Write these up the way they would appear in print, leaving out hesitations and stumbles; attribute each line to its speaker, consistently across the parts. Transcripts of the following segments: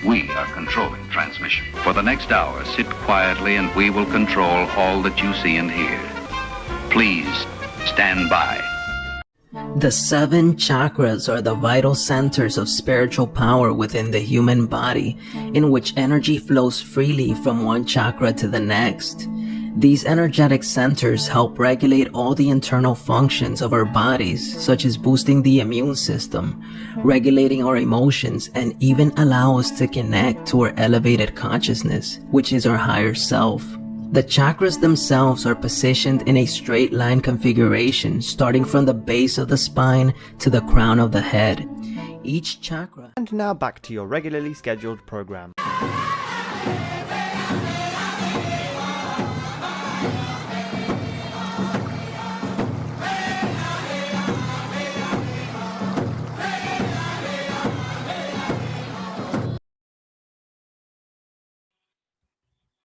Speaker 1: We are controlling transmission. For the next hour, sit quietly and we will control all that you see and hear. Please stand by.
Speaker 2: The 7 chakras are the vital centers of spiritual power within the human body, in which energy flows freely from one chakra to the next. These energetic centers help regulate all the internal functions of our bodies, such as boosting the immune system, regulating our emotions, and even allow us to connect to our elevated consciousness, which is our higher self. The chakras themselves are positioned in a straight line configuration, starting from the base of the spine to the crown of the head. Each chakra...
Speaker 3: And now back to your regularly scheduled program.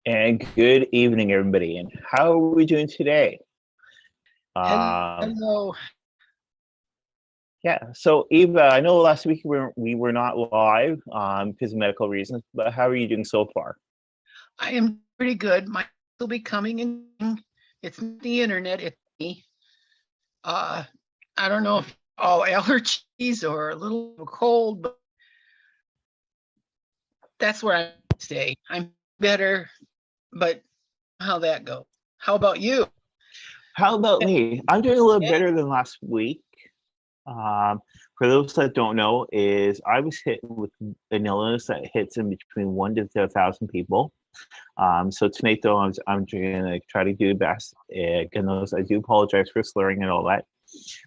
Speaker 4: And good evening, everybody. And how are we doing today?
Speaker 5: Hello.
Speaker 4: Yeah. So, Eva, I know last week we were not live because of medical reasons, but how are you doing so far?
Speaker 5: I am pretty good. Mine will be coming in. It's not the internet. It's me. I don't know if all allergies or a little cold, but that's where I stay. I'm better. But how that go? How about you?
Speaker 4: How about me? I'm doing a little better than last week. For those that don't know, is I was hit with an illness that hits in between 1 to 1,000 people. So tonight, though, I'm going to try to do the best. Again, I do apologize for slurring and all that.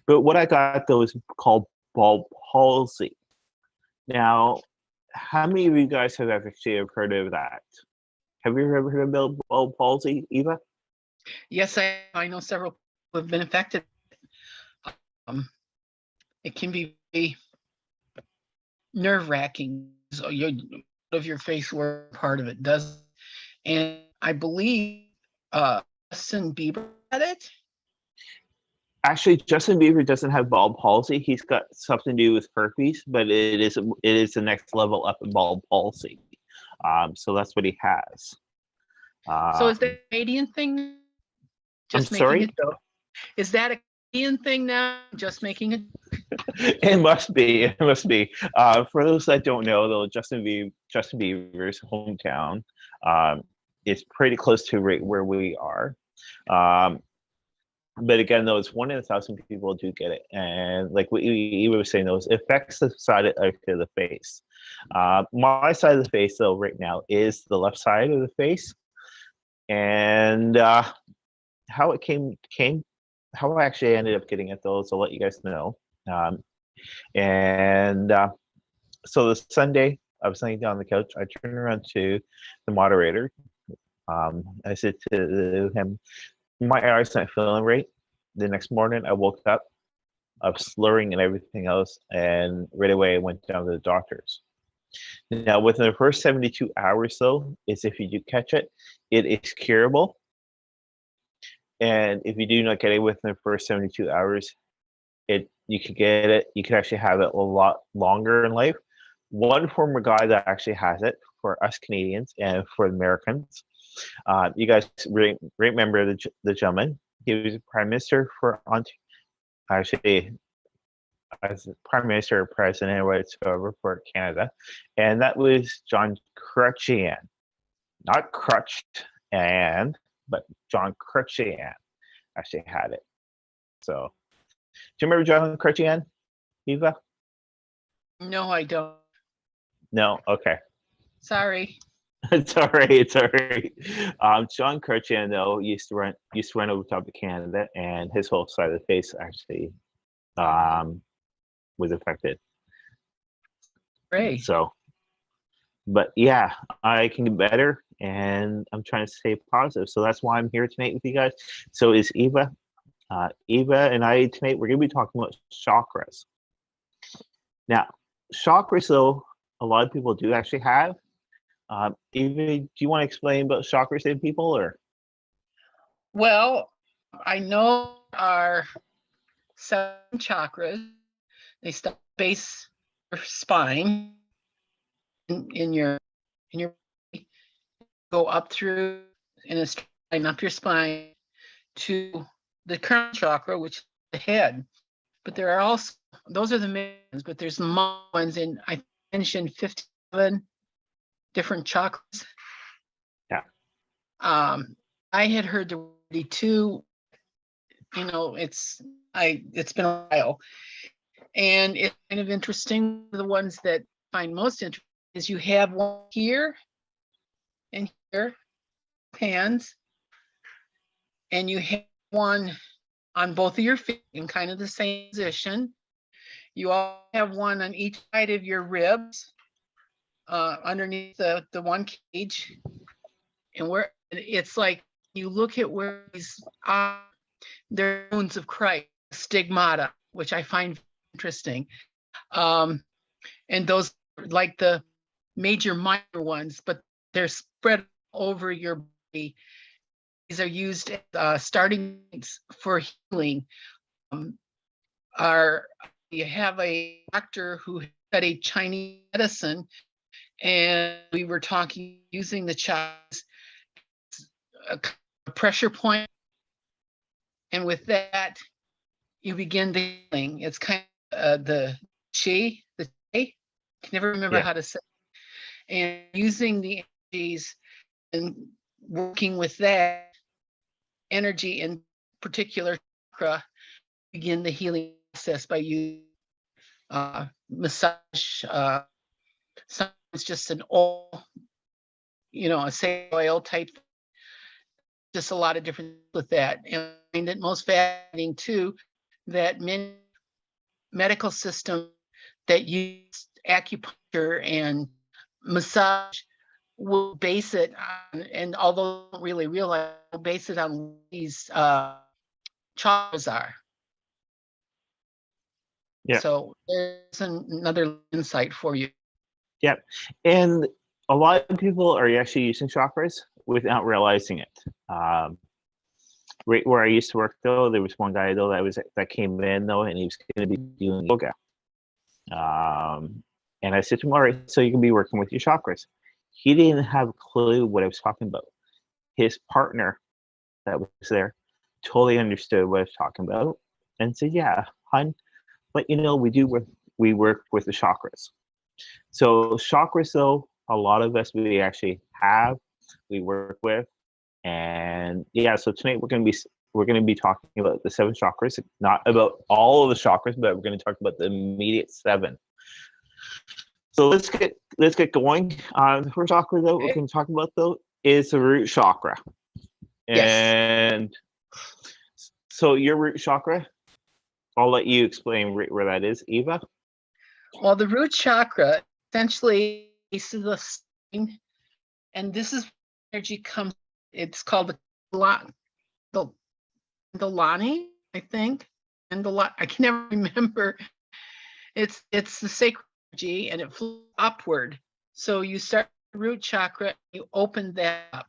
Speaker 4: But what I got, though, is called bald palsy. Now, how many of you guys have actually heard of that? Have you ever heard of bald palsy, Eva?
Speaker 5: Yes, I know several people who have been affected. It can be nerve-wracking. So your face where part of it does. And I believe Justin Bieber had it.
Speaker 4: Actually, Justin Bieber doesn't have bald palsy. He's got something to do with herpes, but it is the next level up in bald palsy. So that's what he has.
Speaker 5: So is that a Canadian thing? Just
Speaker 4: I'm
Speaker 5: making
Speaker 4: sorry?
Speaker 5: it joke. Is that a Canadian thing now? Just making it?
Speaker 4: It must be. It must be. For those that don't know, though, Justin Bieber's hometown is pretty close to right where we are. But again, though, it's 1 in 1,000 people do get it, and like what Eva was saying, those affects the side of the face. My side of the face, though, right now is the left side of the face, and how it came, how I actually ended up getting it, though, is I'll let you guys know. So the Sunday, I was laying down on the couch. I turned around to the moderator. I said to him, my eyes not feeling right. The next morning, I woke up, I was slurring and everything else, and right away I went down to the doctors. Now, within the first 72 hours, though, is if you do catch it, it is curable. And if you do not get it within the first 72 hours, you could get it. You could actually have it a lot longer in life. One former guy that actually has it for us Canadians and for Americans. You guys remember the gentleman? He was prime minister for actually as prime minister or president or whatever for Canada, and that was John Chrétien, not Crutched but John Chrétien actually had it. So, do you remember John Chrétien, Eva?
Speaker 5: No, I don't.
Speaker 4: No, okay.
Speaker 5: Sorry.
Speaker 4: It's all right. It's all right. John Chrétien, though, used to run over top of Canada, and his whole side of the face actually was affected.
Speaker 5: Great.
Speaker 4: So, but yeah, I can get better, and I'm trying to stay positive. So that's why I'm here tonight with you guys. So is Eva. Eva and I tonight, we're going to be talking about chakras. Now, chakras, though, a lot of people do actually have. Eva, do you want to explain about chakras to people, or?
Speaker 5: Well, I know our 7 chakras. They start base your spine in your body, go up through in a straight line up your spine to the crown chakra, which is the head. But there are also, those are the main ones, but there's more ones, and I mentioned 57 different chakras.
Speaker 4: Yeah.
Speaker 5: I had heard the 42, it's been a while. And it's kind of interesting. The ones that I find most interesting is you have one here and here, hands, and you have one on both of your feet in kind of the same position. You all have one on each side of your ribs, underneath the one cage. And where it's like you look at where these they're wounds of Christ, stigmata, which I find interesting. And those are like the major minor ones, but they're spread over your body. These are used as starting points for healing. You have a doctor who studied Chinese medicine, and we were talking using the chakras, a pressure point, and with that you begin the healing. It's kind of the chi, I can never remember how to say it. And using the energies and working with that energy in particular chakra, begin the healing process by using massage, sometimes just an oil, a sail oil type, just a lot of different with that. And I find it most fascinating too, that many medical systems that use acupuncture and massage will base it on, and although they don't really realize, will base it on these chakras are.
Speaker 4: Yeah.
Speaker 5: So there's another insight for you.
Speaker 4: Yeah. And a lot of people are actually using chakras without realizing it. Right where I used to work, though, there was one guy though that came in though, and he was going to be doing yoga. And I said to him, all right, so you can be working with your chakras. He didn't have a clue what I was talking about. His partner that was there totally understood what I was talking about and said, yeah, hon, but we work with the chakras. So chakras, though, a lot of us we actually we work with. And yeah, so tonight we're going to be talking about the 7 chakras, not about all of the chakras, but we're going to talk about the immediate 7. So let's get going. The first chakra that we're going to talk about though is the root chakra.
Speaker 5: Yes.
Speaker 4: And so your root chakra, I'll let you explain where that is, Eva.
Speaker 5: Well, the root chakra essentially is the spine, and this is where energy comes. It's called the Lani, I think, and I can never remember. It's the sacred energy, and it flows upward. So you start the root chakra, you open that up.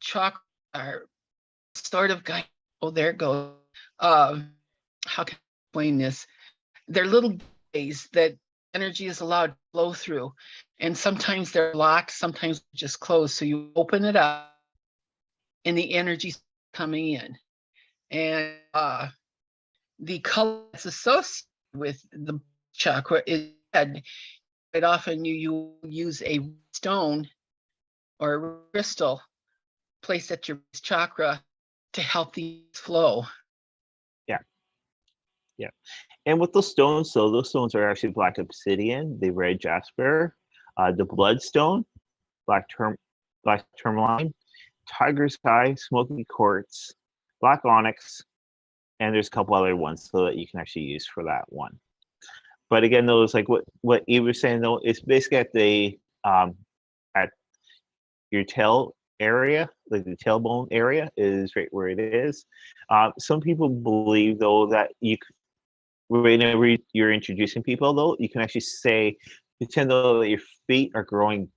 Speaker 5: Chakra are sort of guide. Oh, there it goes. How can I explain this? They're little gates that energy is allowed to flow through, and sometimes they're locked, sometimes just closed. So you open it up, and the energy's coming in, and the color that's associated with the chakra is red. Quite often you use a stone or a crystal placed at your chakra to help the flow.
Speaker 4: Yeah. And with those stones, so those stones are actually black obsidian, the red jasper, the bloodstone, black tourmaline, tiger's eye, smoky quartz, black onyx, and there's a couple other ones so that you can actually use for that one. But again, those like what Eva was saying though, it's basically at your tail area, like the tailbone area is right where it is. Some people believe though that whenever you're introducing people though, you can actually pretend though that your feet are growing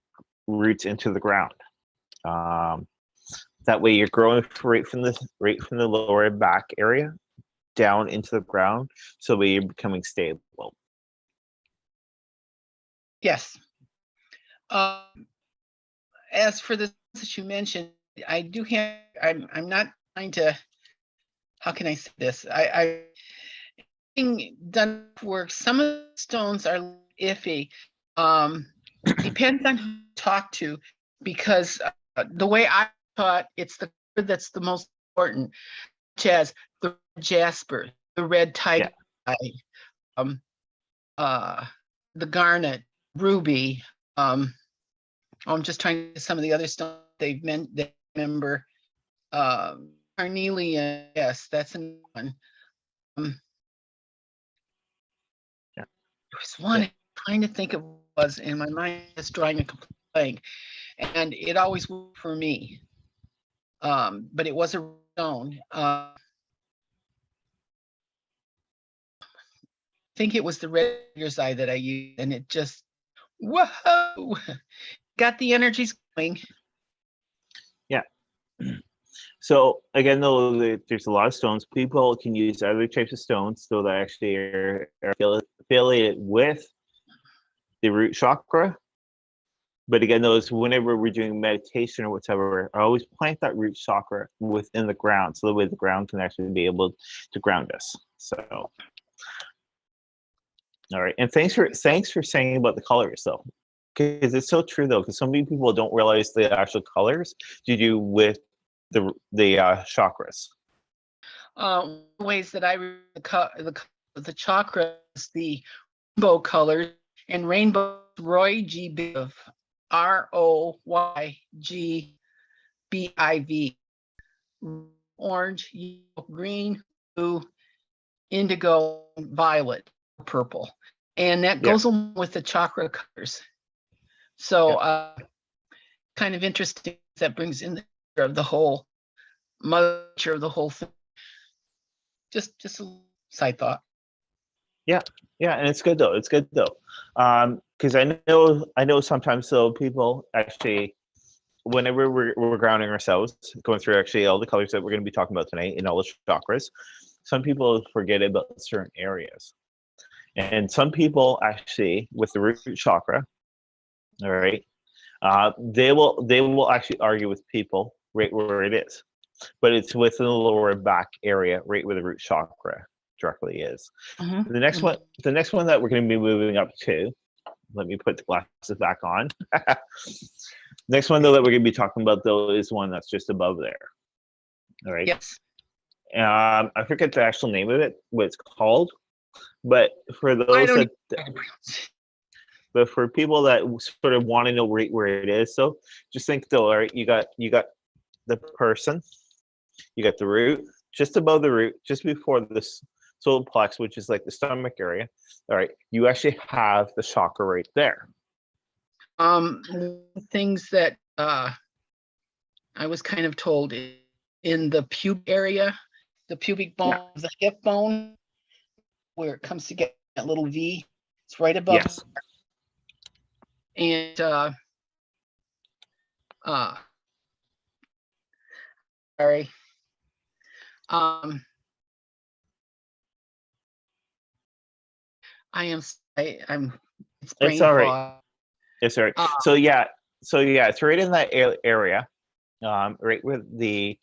Speaker 4: roots into the ground. That way you're growing right from the lower back area down into the ground, so that you're becoming stable.
Speaker 5: Yes. As for the that you mentioned, I do have. I'm not trying to. How can I say this? I done work. Some of the stones are iffy. Depends on who you talk to, because the way I taught, it's the that's the most important, such as the jasper, the red tiger eye, the garnet, ruby. I'm just trying to get some of the other stones they remember. Carnelian, yes, that's another one. There was one I'm trying to think of what it was, and my mind is drawing a complete blank, and it always worked for me. But it was a stone. I think it was the red tiger's eye that I used, and it just whoa, got the energies going.
Speaker 4: Yeah. So again, though, there's a lot of stones. People can use other types of stones, so that actually are affiliated with the root chakra. But again, those whenever we're doing meditation or whatever, I always plant that root chakra within the ground, so the way the ground can actually be able to ground us. So, all right, and thanks for saying about the colors though, because it's so true though, because so many people don't realize the actual colors to do with the chakras.
Speaker 5: Ways that I read the chakras, the rainbow colors, and rainbow Roy G. Biv. ROYGBIV. Orange, yellow, green, blue, indigo, violet, purple. And that goes along with the chakra colors. So kind of interesting, that brings in the whole mother of the whole thing. Just a side thought.
Speaker 4: Yeah, and it's good though. Because I know sometimes so people actually, whenever we're grounding ourselves, going through actually all the colors that we're going to be talking about tonight in all the chakras, some people forget about certain areas, and some people actually with the root chakra, all right, they will actually argue with people right where it is, but it's within the lower back area, right where the root chakra directly is. The next one that we're going to be moving up to, let me put the glasses back on. Next one though that we're going to be talking about though is one that's just above there. All right.
Speaker 5: Yes.
Speaker 4: I forget the actual name of it, what it's called, but for those but for people that sort of want to know right where it is, so just think though, all right, you got the person, you got the root, just above the root, just before this solar plex, which is like the stomach area. All right, you actually have the chakra right there.
Speaker 5: Things that I was kind of told in the pubic area, the pubic bone, the hip bone, where it comes together, that little V, it's right above.
Speaker 4: Yes.
Speaker 5: And sorry. I'm
Speaker 4: it's all right. It's all right. So yeah, it's right in that area, right where the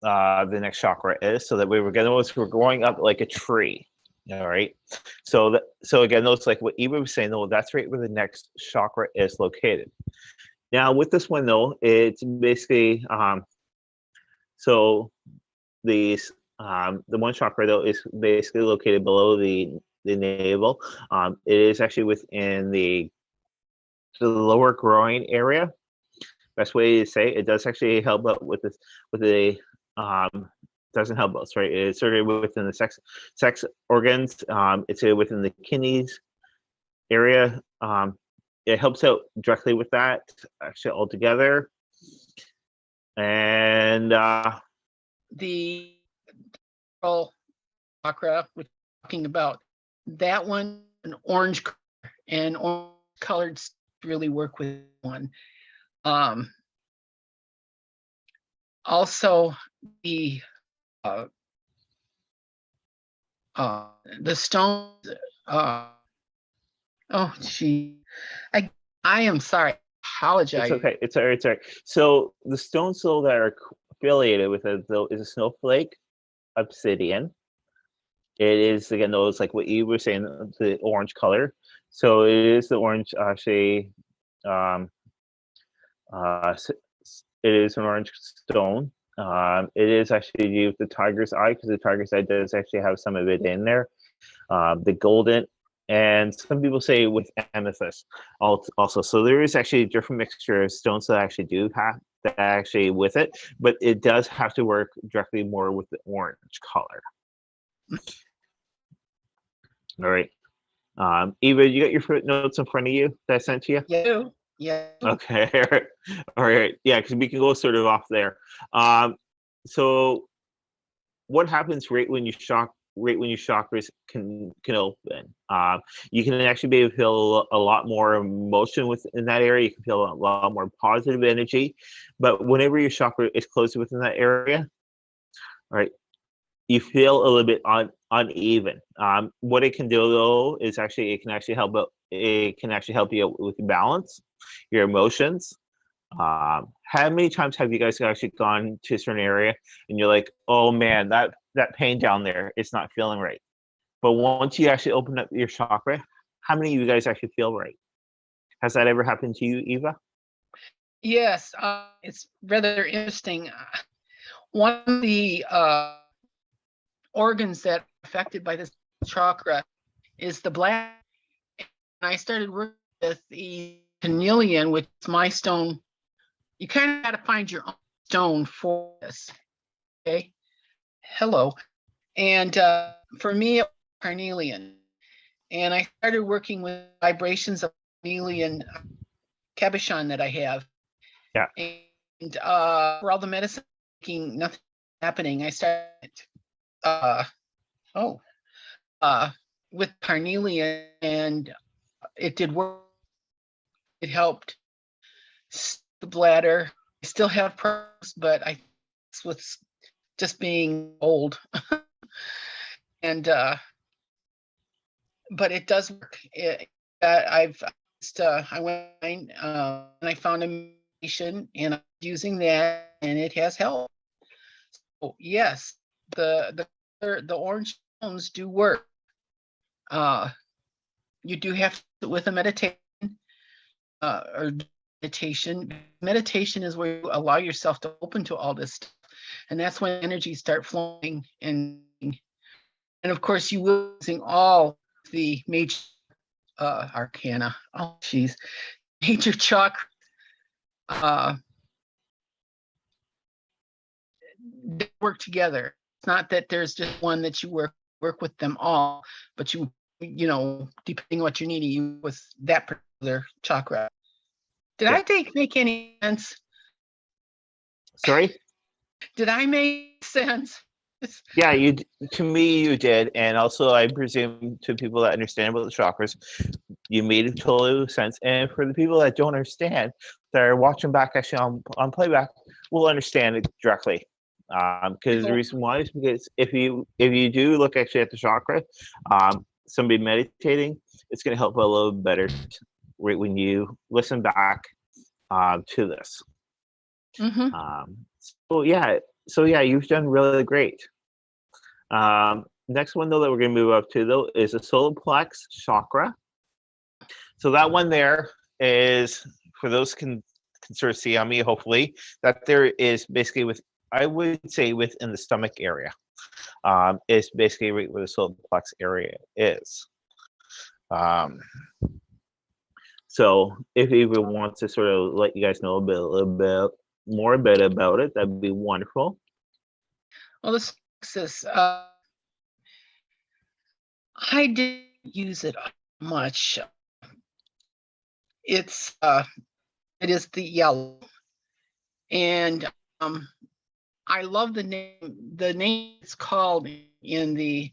Speaker 4: next chakra is. So that we were going up like a tree. All right. So again, those like what Eva was saying, though, that's right where the next chakra is located. Now with this one though, it's basically so these the one chakra though is basically located below the navel. It is actually within the lower groin area. Best way to say it does actually help out with this with the doesn't help us, right? It's sort of within the sex organs. It's within the kidneys area. It helps out directly with that actually altogether. And
Speaker 5: the chakra we're talking about, that one, an orange color, and orange colored really work with one. Also the stones. Oh gee, I am sorry. Apologize.
Speaker 4: It's okay. It's all right. So the stones though that are affiliated with it though is a snowflake, obsidian. It is again those like what you were saying, the orange color. So it is the orange actually. It is an orange stone. It is actually used the tiger's eye because the tiger's eye does actually have some of it in there. The golden, and some people say with amethyst also. So there is actually a different mixture of stones that actually do have that actually with it, but it does have to work directly more with the orange color. All right. Eva, you got your footnotes in front of you that I sent to you?
Speaker 5: Yeah.
Speaker 4: Okay. All right. Yeah, because we can go sort of off there. So what happens right when your chakras can open? You can actually be able to feel a lot more emotion within that area. You can feel a lot more positive energy. But whenever your chakra is closed within that area, all right, you feel a little bit uneven. What it can do though is actually it can actually help you with your balance, your emotions. How many times have you guys actually gone to a certain area and you're like, oh man, that pain down there, it's not feeling right. But once you actually open up your chakra, how many of you guys actually feel right? Has that ever happened to you, Eva?
Speaker 5: Yes, it's rather interesting. One of the organs that are affected by this chakra is the bladder. And I started working with the carnelian, which is my stone. You kind of got to find your own stone for this. Okay. Hello. And for me, it was carnelian. And I started working with vibrations of carnelian cabochon that I have.
Speaker 4: Yeah.
Speaker 5: And for all the medicine, nothing happening, I started with carnelian, and it did work. It helped the bladder. I still have problems, but I it's with just being old. And but it does work. I went and I found a medication, and I'm using that, and it has helped. So yes, the orange stones do work. You do have to, with a meditation or meditation. Meditation is where you allow yourself to open to all this stuff, and that's when energies start flowing. And of course, you will be using all the major arcana. Oh, geez, major chakra. They work together. It's not that there's just one that you work with them all, but you know, depending what you need, you with that particular chakra. Did I make any sense?
Speaker 4: Sorry?
Speaker 5: Did I make sense?
Speaker 4: Yeah, to me you did, and also I presume to people that understand about the chakras, you made total sense. And for the people that don't understand, that are watching back actually on playback, will understand it directly. Because the reason why is because if you do look actually at the chakra, somebody meditating, it's going to help a little better right when you listen back to this.
Speaker 5: Mm-hmm.
Speaker 4: So yeah, you've done really great. Next one though that we're going to move up to though is the solar plex chakra. So that one there is, for those can sort of see on me, hopefully, that there is basically I would say within the stomach area. It's basically right where the solar plex area is. So if Eva wants to sort of let you guys know a little bit more about it, that'd be wonderful.
Speaker 5: Well, this is I didn't use it much. It is the yellow, and I love the name. The name it's called in the,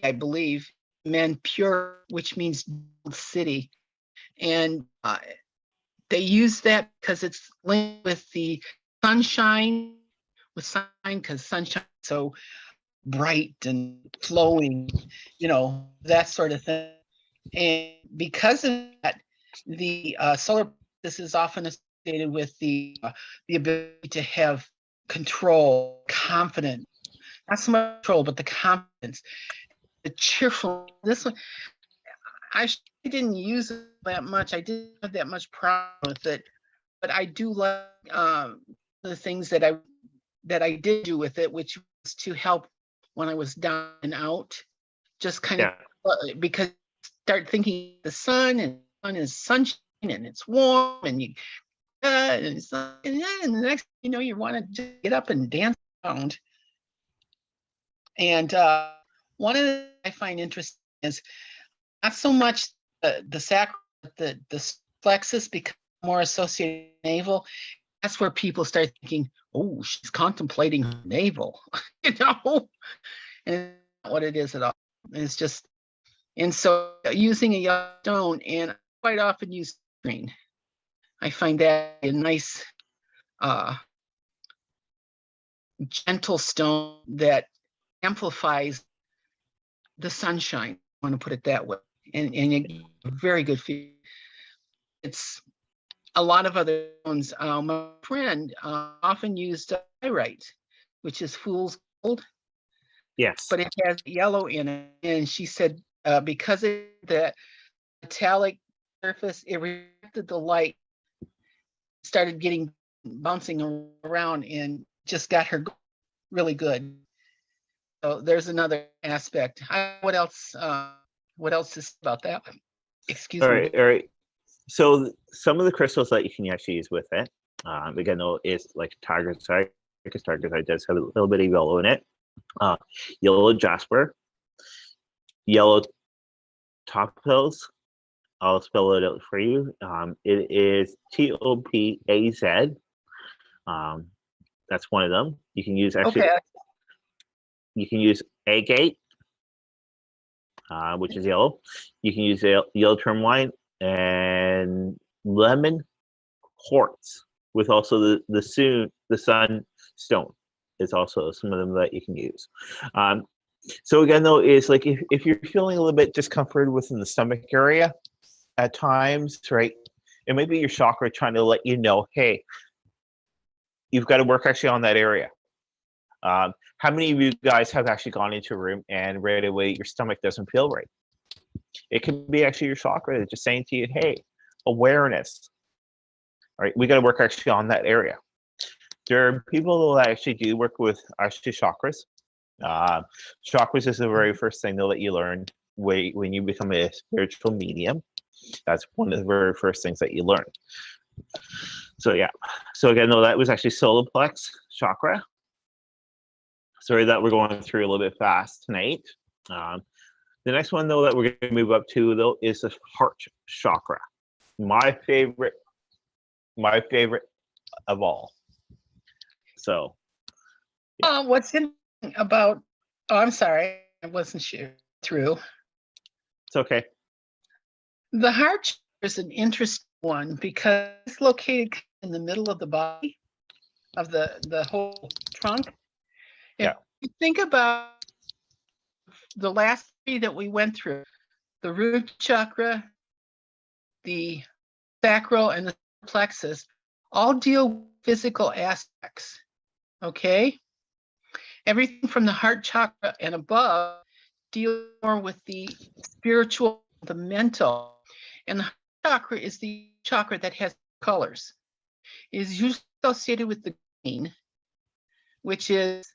Speaker 5: I believe, Manpur, which means city, and they use that because it's linked with the sunshine, because sunshine is so bright and flowing, you know, that sort of thing. And because of that, the solar plexus is often associated with the ability to have control, confidence, not so much control, but the confidence, the cheerful. This one, I didn't use it that much. I didn't have that much problem with it, but I do like the things that I did do with it, which was to help when I was down and out, just kind of because start thinking the sun, and sun is sunshine, and it's warm, and you and the next thing you know, you want to just get up and dance around. And one of the I find interesting is not so much the sacral, but the plexus becomes more associated with navel. That's where people start thinking, oh, she's contemplating her navel, you know, and it's not what it is at all. It's just, and so using a yellow stone, and I quite often use green. I find that a nice, gentle stone that amplifies the sunshine. I want to put it that way, and you get a very good feel. It's a lot of other stones. My friend often used pyrite, which is fool's gold.
Speaker 4: Yes.
Speaker 5: But it has yellow in it, and she said because of the metallic surface, it reflected the light, started bouncing around, and just got her really good. So there's another aspect. What else is about that one? Excuse
Speaker 4: All
Speaker 5: me.
Speaker 4: right, all right. So some of the crystals that you can actually use with it, again, though, is like tigerite, because tigerite does have a little bit of yellow in it. Yellow jasper, yellow topaz. I'll spell it out for you. It is TOPAZ. That's one of them. You can use actually.
Speaker 5: Okay.
Speaker 4: You can use agate, which is yellow. You can use yellow tourmaline and lemon quartz, with also the sun stone is also some of them that you can use. So again, though, is like if you're feeling a little bit discomfort within the stomach area at times, right? It might be your chakra trying to let you know, hey, you've got to work actually on that area. How many of you guys have actually gone into a room and right away your stomach doesn't feel right? It can be actually your chakra just saying to you, hey, awareness. All right, we got to work actually on that area. There are people that actually do work with actually chakras. Chakras is the very first thing though that you learn when you become a spiritual medium. That's one of the very first things that you learn. So yeah. So again, though, that was actually solar plex chakra. Sorry that we're going through a little bit fast tonight. The next one though that we're going to move up to though is the heart chakra. My favorite of all. So
Speaker 5: What's interesting about, oh, I'm sorry, I wasn't sure through.
Speaker 4: it's okay.
Speaker 5: The heart chakra is an interesting one because it's located in the middle of the body, of the whole trunk. If you think about the last three that we went through, the root chakra, the sacral, and the plexus, all deal with physical aspects, okay? Everything from the heart chakra and above deal more with the spiritual, the mental. And the heart chakra is the chakra that has colors. It is usually associated with the green, which is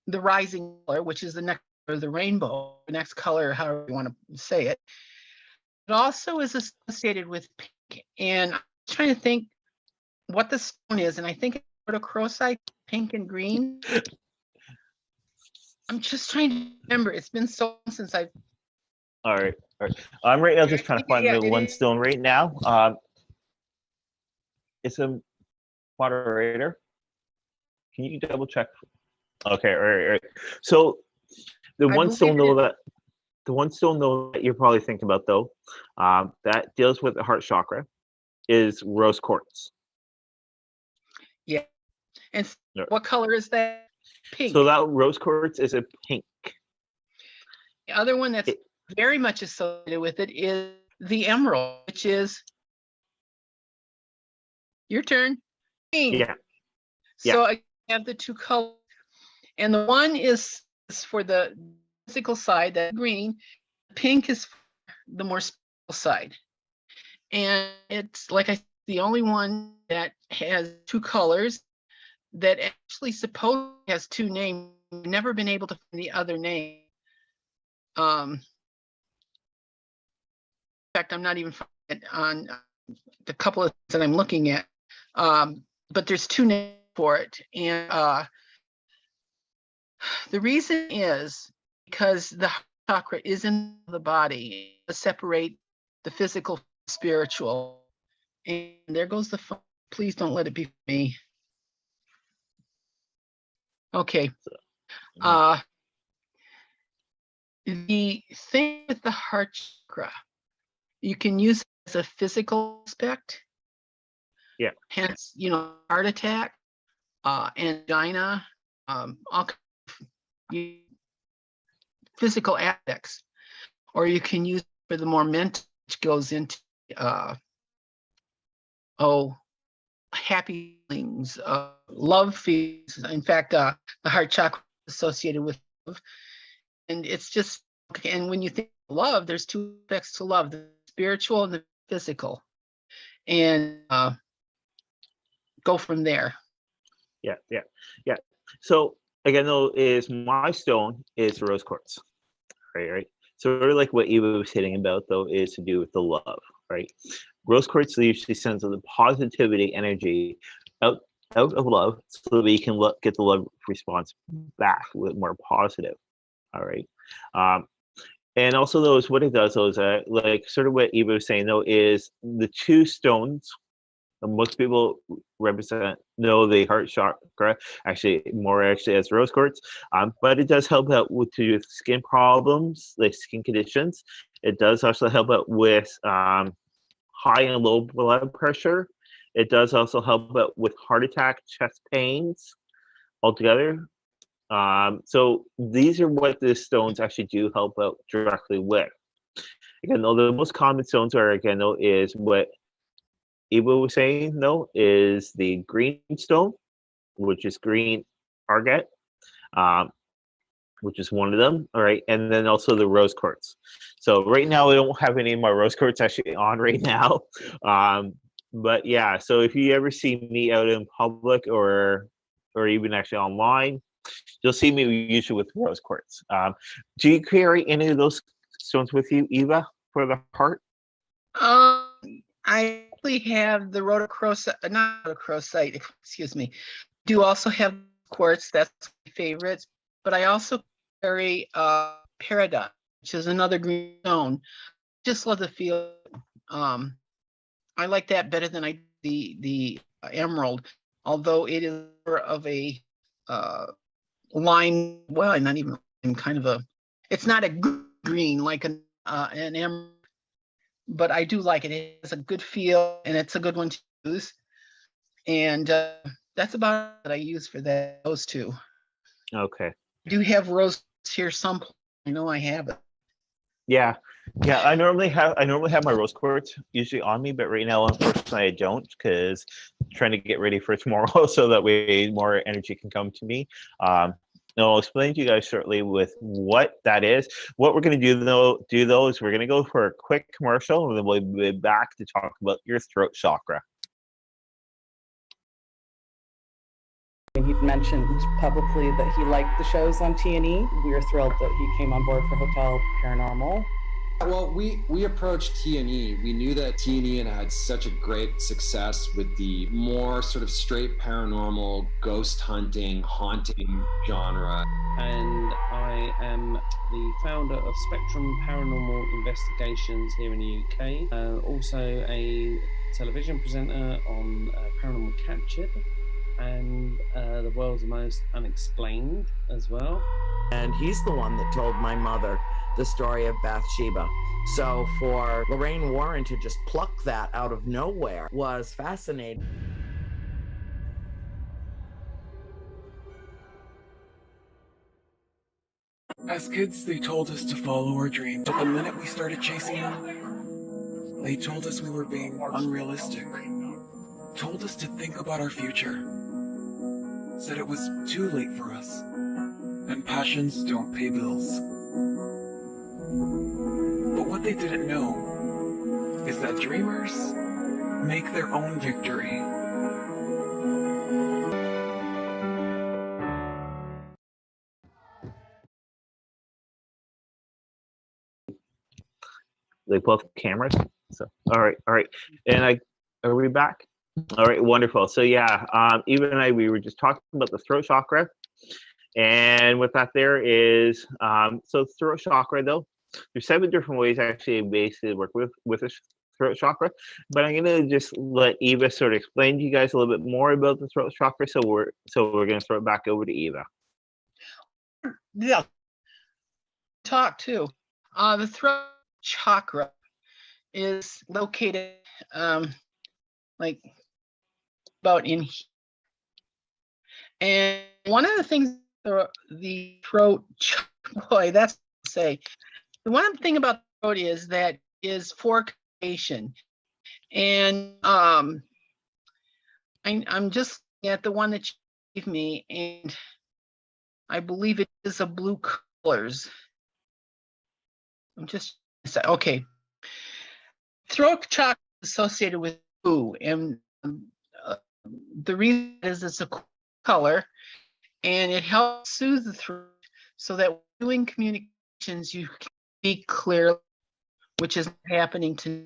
Speaker 5: the rising color, which is the next color of the rainbow, the next color, however you want to say it. It also is associated with pink. And I'm trying to think what the stone is, and I think it's sort of crocite, pink and green. I'm just trying to remember. It's been so long since I've.
Speaker 4: All right. I'm right now just trying to find the one stone right now. It's a moderator. Can you double check? Okay. All right. So the one stone though that you're probably thinking about though, that deals with the heart chakra, is rose quartz.
Speaker 5: Yeah. And what color is that? Pink.
Speaker 4: So that rose quartz is a pink.
Speaker 5: The other one that's very much associated with it is the emerald, which is your turn. Pink.
Speaker 4: Yeah.
Speaker 5: So I have the two colors. And the one is for the physical side, that green. Pink is for the more spiritual side. And it's, like I said, the only one that has two colors that actually supposedly has two names. I've never been able to find the other name. In fact, I'm not even finding it on the couple of things that I'm looking at. But there's two names for it. And the reason is because the chakra is in the body to separate the physical from the spiritual. And there goes the phone. Please don't let it be me. Okay. The thing with the heart chakra, you can use it as a physical aspect.
Speaker 4: Yeah.
Speaker 5: Hence, heart attack, angina, all kinds of physical aspects. Or you can use it for the more mental, which goes into happy feelings, love feelings. In fact, the heart chakra is associated with love. And it's just, and when you think of love, there's two aspects to love, the spiritual and the physical. And go from there.
Speaker 4: Yeah. So again, though, is my stone is rose quartz. Right. sort of like what Eva was hitting about, though, is to do with the love, right? Rose quartz usually sends the positivity energy out of love, so that we can get the love response back with more positive. All right. And also, those what it does, though, is like sort of what Eva was saying, though, is the two stones that most people know the heart chakra, actually as rose quartz, but it does help out with skin problems, like skin conditions. It does also help out with high and low blood pressure. It does also help out with heart attack, chest pains altogether. So these are what the stones actually do help out directly with. Again, though, the most common stones are, again, though, is what Eva was saying, though, is the green stone, which is green agate, which is one of them. All right. And then also the rose quartz. So right now, I don't have any of my rose quartz actually on right now. But yeah, so if you ever see me out in public or even actually online, you'll see me usually with rose quartz. Do you carry any of those stones with you, Eva, for the heart?
Speaker 5: I actually have the rhodochrosite, not rhodochrosite, excuse me. Do also have quartz, that's my favorite, but I also carry peridot, which is another green stone. Just love the feel. I like that better than I the emerald, although it is more of a lime, well, not even kind of a, it's not a green like an emerald, but I do like it. It has a good feel and it's a good one to use. And that's about what I use for those two.
Speaker 4: Okay.
Speaker 5: I do have rose here someplace. I know I have it.
Speaker 4: Yeah. I normally have my rose quartz usually on me, but right now, unfortunately, I don't, because I'm trying to get ready for tomorrow so that way more energy can come to me. I'll explain to you guys shortly with what that is. What we're going to do though is we're going to go for a quick commercial, and then we'll be back to talk about your throat chakra.
Speaker 6: He'd mentioned publicly that he liked the shows on T&E. We were thrilled that he came on board for Hotel Paranormal.
Speaker 7: Well, we approached T&E. We knew that T&E had had such a great success with the more sort of straight paranormal, ghost hunting, haunting genre.
Speaker 8: And I am the founder of Spectrum Paranormal Investigations here in the UK. Also a television presenter on Paranormal Captured and The World's Most Unexplained as well.
Speaker 9: And he's the one that told my mother the story of Bathsheba. So for Lorraine Warren to just pluck that out of nowhere was fascinating.
Speaker 10: As kids, they told us to follow our dreams, but the minute we started chasing them, they told us we were being unrealistic, told us to think about our future, said it was too late for us, and passions don't pay bills. But what they didn't know is that dreamers make their own victory.
Speaker 4: They both cameras. So all right. And are we back? All right, wonderful. So yeah, Eva and I, we were just talking about the throat chakra, and what that there is, so throat chakra though, there's 7 different ways actually basically work with the throat chakra, but I'm gonna just let Eva sort of explain to you guys a little bit more about the throat chakra. So we're gonna throw it back over to Eva.
Speaker 5: Yeah, talk too. The throat chakra is located like about in here. And one of the things the throat, boy, that's to say, the one thing about the throat is that is for creation. And I'm just looking at the one that you gave me, and I believe it is a blue colors. I'm just okay. Throat chakra is associated with blue, and the reason is it's a color, and it helps soothe the throat so that when doing communications, you can speak clearly, which is happening to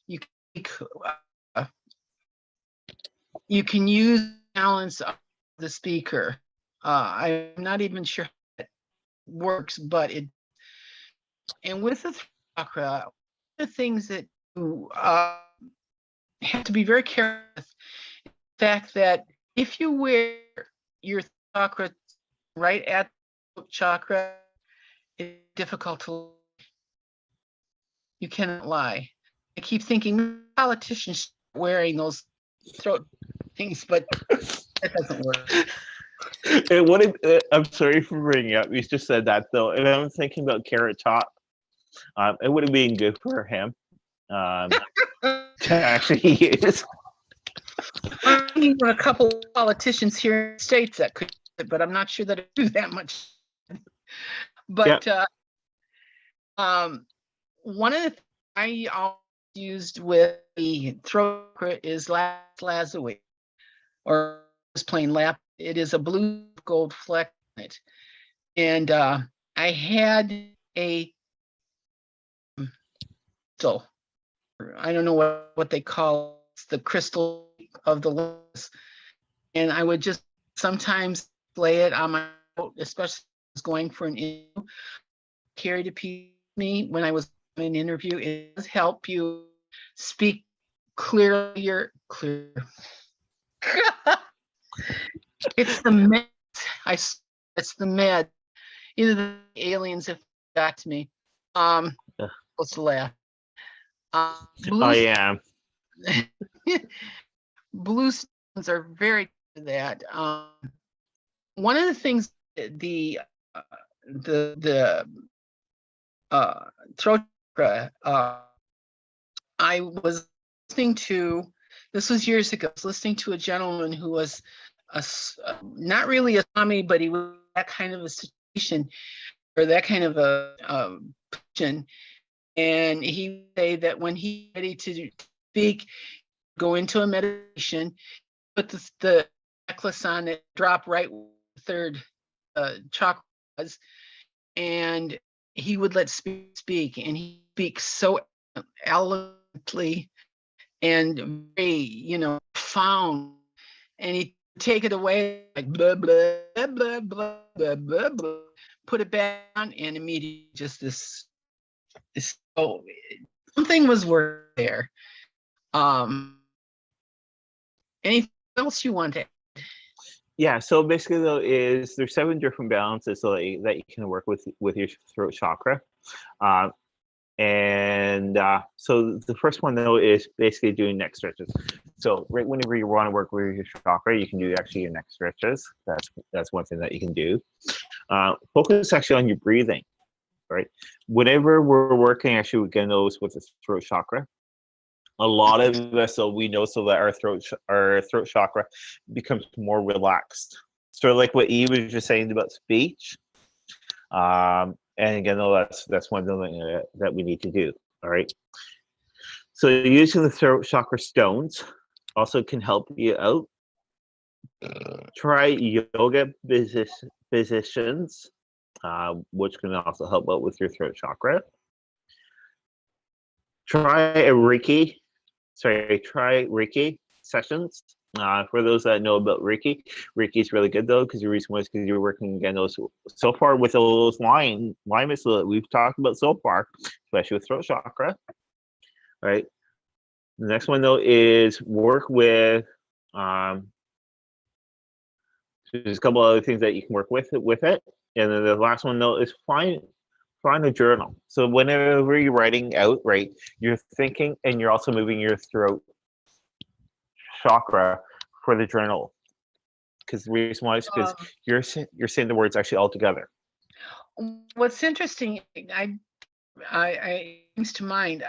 Speaker 5: you. You can use balance of the speaker. I'm not even sure how it works, but it. And with the chakra, the things that you have to be very careful with, the fact that if you wear your chakra right at the chakra, it's difficult to. You cannot lie. I keep thinking politicians wearing those throat things, but that doesn't work.
Speaker 4: It wouldn't. I'm sorry for bringing up. You just said that though, and I'm thinking about Carrot Top. It would have been good for him to actually use.
Speaker 5: I mean, a couple of politicians here in the States that could, but I'm not sure that it do that much. But one of the things I always used with the throat chakra is lazuli, or just plain lap. It is a blue gold fleck on it, and I had a crystal. I don't know what they call it, the crystal of the lungs, and I would just sometimes lay it on my throat, especially if I was going for an interview. Carried a piece with me when I was in an interview. It does help you speak clearly. Clear. It's the med. It's the med. Either the aliens have got to me. Let's laugh.
Speaker 4: I am.
Speaker 5: Blue stones are very good at that. One of the things the throat chakra, I was listening to, this was years ago, I was listening to a gentleman who was not really a Swami, but he was that kind of a situation, or that kind of a position. And he would say that when he's ready to speak, go into a meditation, put the necklace on it, drop right where the third chakra was, and he would let speak, and he speaks so eloquently and very, profound, and he take it away like blah blah blah blah blah blah blah, put it back on, and immediately just this so something was working there. Anything else you want to add?
Speaker 4: Yeah, so basically though is there's 7 different balances that you can work with your throat chakra. So the first one though is basically doing neck stretches. So right whenever you want to work with your chakra, you can do actually your neck stretches. That's one thing that you can do. Focus actually on your breathing, right? Whenever we're working actually with those with the throat chakra, a lot of us, so we know, so that our throat chakra becomes more relaxed. So like what Eve was just saying about speech, and again, that's one thing that we need to do. All right. So using the throat chakra stones also can help you out. Try yoga positions, which can also help out with your throat chakra. Try Reiki sessions. For those that know about Reiki is really good though, because the reason was because you're working again so far with those alignments that we've talked about so far, especially with throat chakra. Right. The next one though is work with. There's a couple other things that you can work with it, and then the last one though is find a journal. So whenever you're writing out, right, you're thinking and you're also moving your throat chakra for the journal. Because the reason why is because you're saying the words actually all together.
Speaker 5: What's interesting, I comes to mind.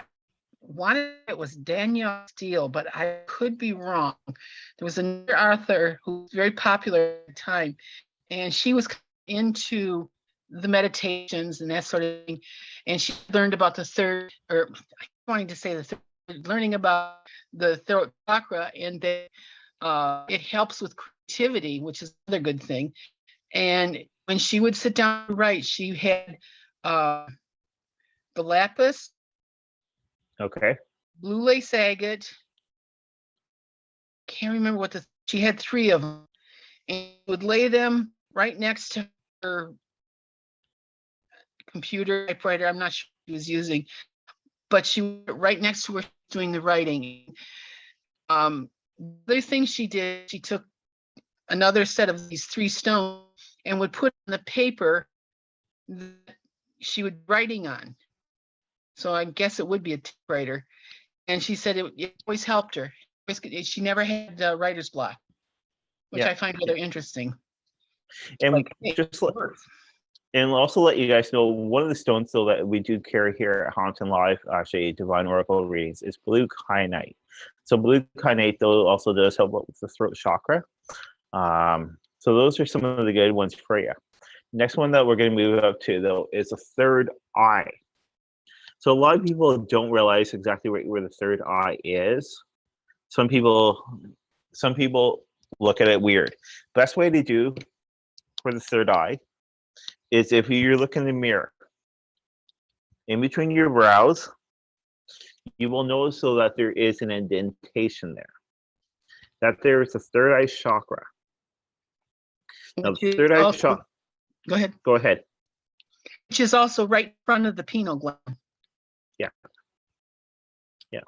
Speaker 5: It was Danielle Steele, but I could be wrong. There was another author who was very popular at the time, and she was into the meditations and that sort of thing, and she learned about the third, or I'm wanting to say the third, learning about the throat chakra, and that it helps with creativity, which is another good thing. And when she would sit down and write, she had the lapis,
Speaker 4: Okay.
Speaker 5: blue lace agate. Can't remember what she had 3 of them, and would lay them right next to her computer typewriter. I'm not sure what she was using, but she right next to her doing the writing. The other thing she did, she took another set of these 3 stones and would put on the paper that she would writing on. So I guess it would be a typewriter. And she said it always helped her. She never had writer's block, which I find rather interesting.
Speaker 4: And
Speaker 5: like, hey,
Speaker 4: and also let you guys know, one of the stones though that we do carry here at Haunted Live, actually Divine Oracle readings, is blue kyanite. So blue kyanite though also does help with the throat chakra. So those are some of the good ones for you. Next one that we're going to move up to though is a third eye. So a lot of people don't realize exactly where the third eye is. Some people look at it weird. Best way to do for the third eye is if you look in the mirror, in between your brows, you will notice so that there is an indentation there. That there is a third eye chakra. Now, the third eye chakra.
Speaker 5: Go ahead.
Speaker 4: Go ahead.
Speaker 5: Which is also right in front of the pineal gland.
Speaker 4: Yeah. Yeah.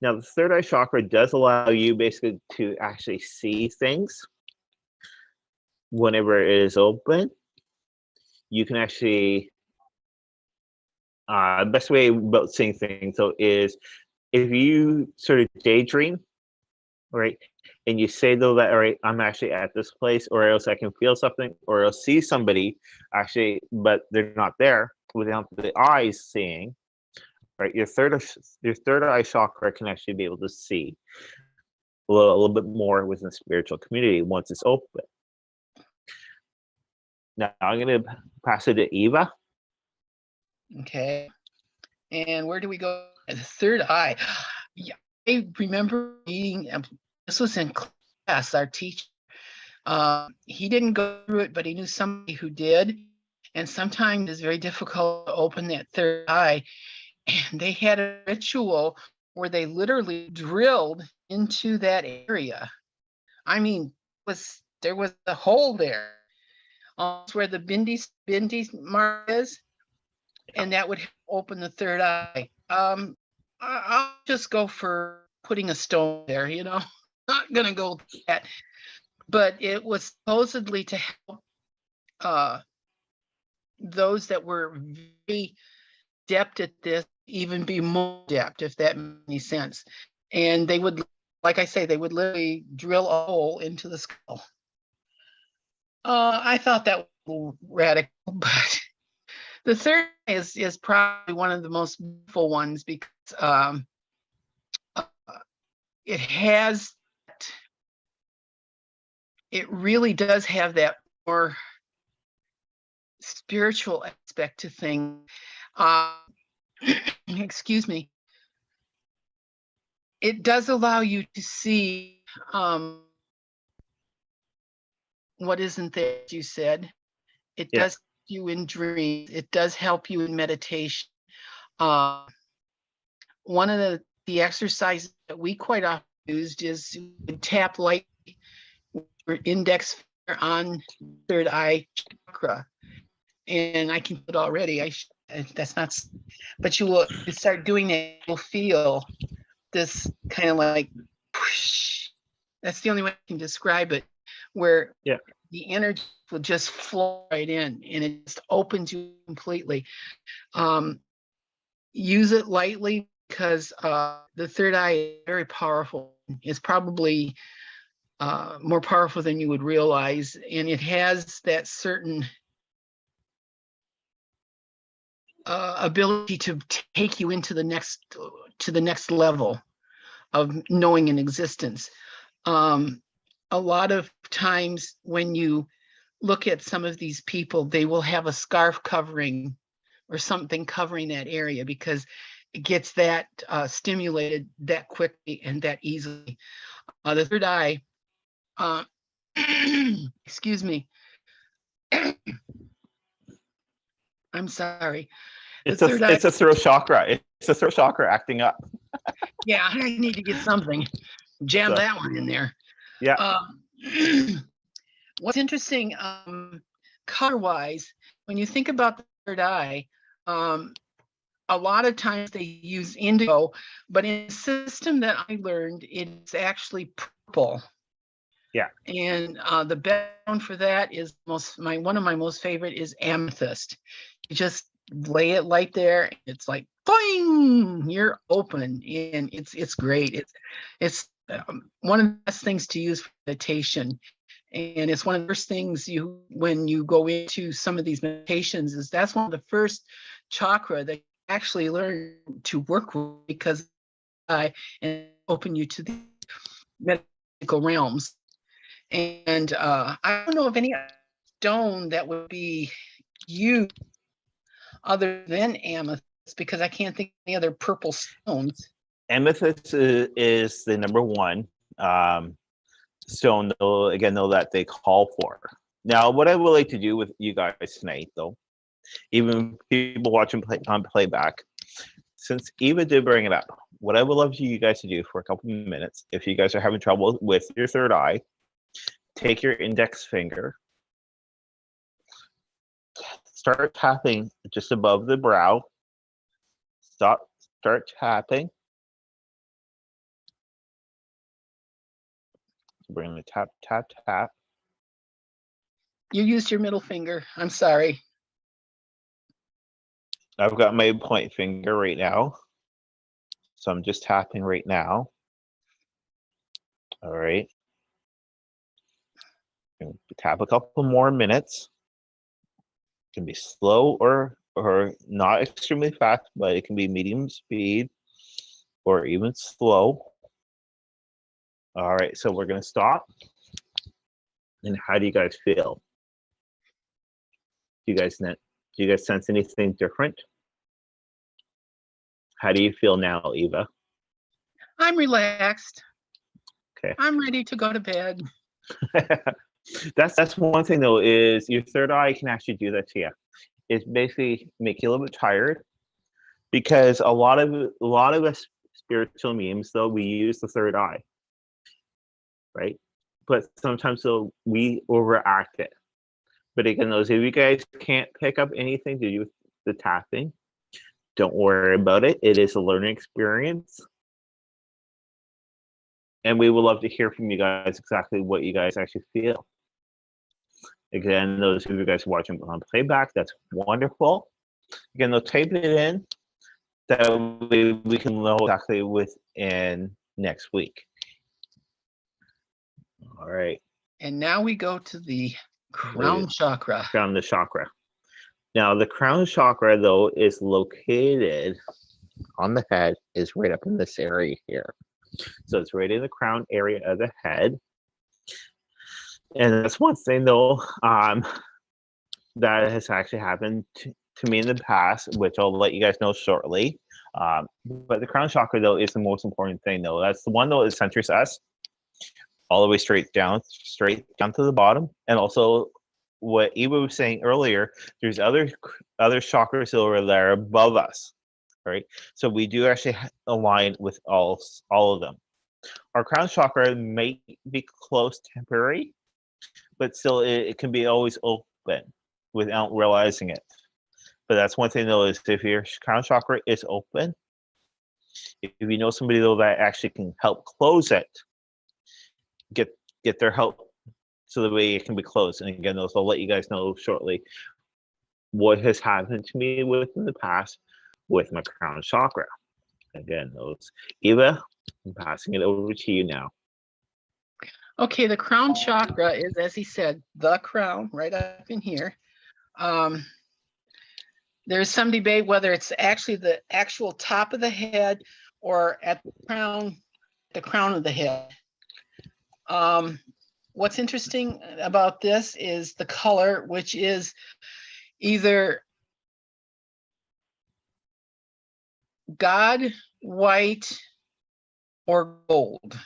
Speaker 4: Now, the third eye chakra does allow you basically to actually see things whenever it is open. You can actually, the best way about seeing things though is if you sort of daydream, right, and you say though that, all right, I'm actually at this place, or else I can feel something, or I'll see somebody actually, but they're not there without the eyes seeing, right? Your third eye chakra can actually be able to see a little bit more within the spiritual community once it's open. Now I'm going to pass it to Eva.
Speaker 5: Okay. And where do we go? The third eye. Yeah, I remember reading, this was in class, our teacher. He didn't go through it, but he knew somebody who did. And sometimes it's very difficult to open that third eye. And they had a ritual where they literally drilled into that area. I mean, there was a hole there. That's where the bindi mark is, and that would open the third eye. I'll just go for putting a stone there, not gonna go with that. But it was supposedly to help those that were very adept at this even be more adept, if that makes any sense. And they would, like I say, they would literally drill a hole into the skull. I thought that was radical, but the third is probably one of the most beautiful ones because it really does have that more spiritual aspect to things. Excuse me. It does allow you to see what isn't there, as you said. It does help you in dreams. It does help you in meditation. One of the exercises that we quite often used is to tap light your index finger on third eye chakra. And I can do it already. That's not, but you will start doing it. You'll feel this kind of like, whoosh. That's the only way I can describe it, where the energy will just flow right in and it just opens you completely. Use it lightly because the third eye is very powerful. It's probably more powerful than you would realize, and it has that certain ability to take you into the next level of knowing an existence. A lot of times when you look at some of these people, they will have a scarf covering or something covering that area because it gets that stimulated that quickly and that easily. The third eye, excuse me. I'm sorry.
Speaker 4: It's a throat chakra. It's a throat chakra acting up.
Speaker 5: Yeah, I need to get something. Jam that one in there.
Speaker 4: Yeah.
Speaker 5: What's interesting, color-wise, when you think about the third eye, a lot of times they use indigo, but in the system that I learned, it's actually purple.
Speaker 4: Yeah.
Speaker 5: And the background for that is one of my most favorite is amethyst. You just lay it right there. It's like, boing, you're open, and it's great. It's one of the best things to use for meditation. And it's one of the first things when you go into some of these meditations, is that's one of the first chakra that you actually learn to work with, because and open you to the metaphysical realms. And I don't know of any stone that would be used other than amethyst, because I can't think of any other purple stones.
Speaker 4: Amethyst is the number one stone, though, that they call for. Now, what I would like to do with you guys tonight, though, even people watching on playback, since Eva did bring it up, what I would love you guys to do for a couple of minutes, if you guys are having trouble with your third eye, take your index finger, start tapping just above the brow, start tapping. Bring the tap, tap, tap.
Speaker 5: You used your middle finger. I'm sorry.
Speaker 4: I've got my point finger right now. So I'm just tapping right now. All right. Tap a couple more minutes. It can be slow or not extremely fast, but it can be medium speed or even slow. All right, so we're gonna stop. And how do you guys feel? Do you guys sense anything different? How do you feel now, Eva?
Speaker 5: I'm relaxed.
Speaker 4: Okay.
Speaker 5: I'm ready to go to bed.
Speaker 4: That's one thing, though, is your third eye can actually do that to you. It's basically make you a little bit tired, because a lot of us spiritual mediums, though, we use the third eye, right? But sometimes, though, we overact it. But again, if you guys can't pick up anything to do with the tapping, don't worry about it. It is a learning experience. And we would love to hear from you guys exactly what you guys actually feel. Again, those of you guys watching on playback, that's wonderful. Again, they'll type it in. That way we can know exactly within next week. All right.
Speaker 5: And now we go to the crown chakra.
Speaker 4: Crown the chakra. Now, the crown chakra, though, is located on the head, is right up in this area here. So it's right in the crown area of the head. And that's one thing, though, that has actually happened to me in the past, which I'll let you guys know shortly. But the crown chakra, though, is the most important thing, though. That's the one, though, that centers us all the way straight down to the bottom. And also, what Eva was saying earlier, there's other chakras over there above us, right? So we do actually align with all of them. Our crown chakra may be closed temporary, but still it can be always open without realizing it. But that's one thing, though, is if your crown chakra is open, if you know somebody, though, that actually can help close it, get their help so the way it can be closed. And again, I'll let you guys know shortly what has happened to me in the past with my crown chakra. Again, Eva, I'm passing it over to you now.
Speaker 5: Okay, the crown chakra is, as he said, the crown right up in here. There's some debate whether it's actually the actual top of the head or at the crown of the head. What's interesting about this is the color, which is either God, white, or gold.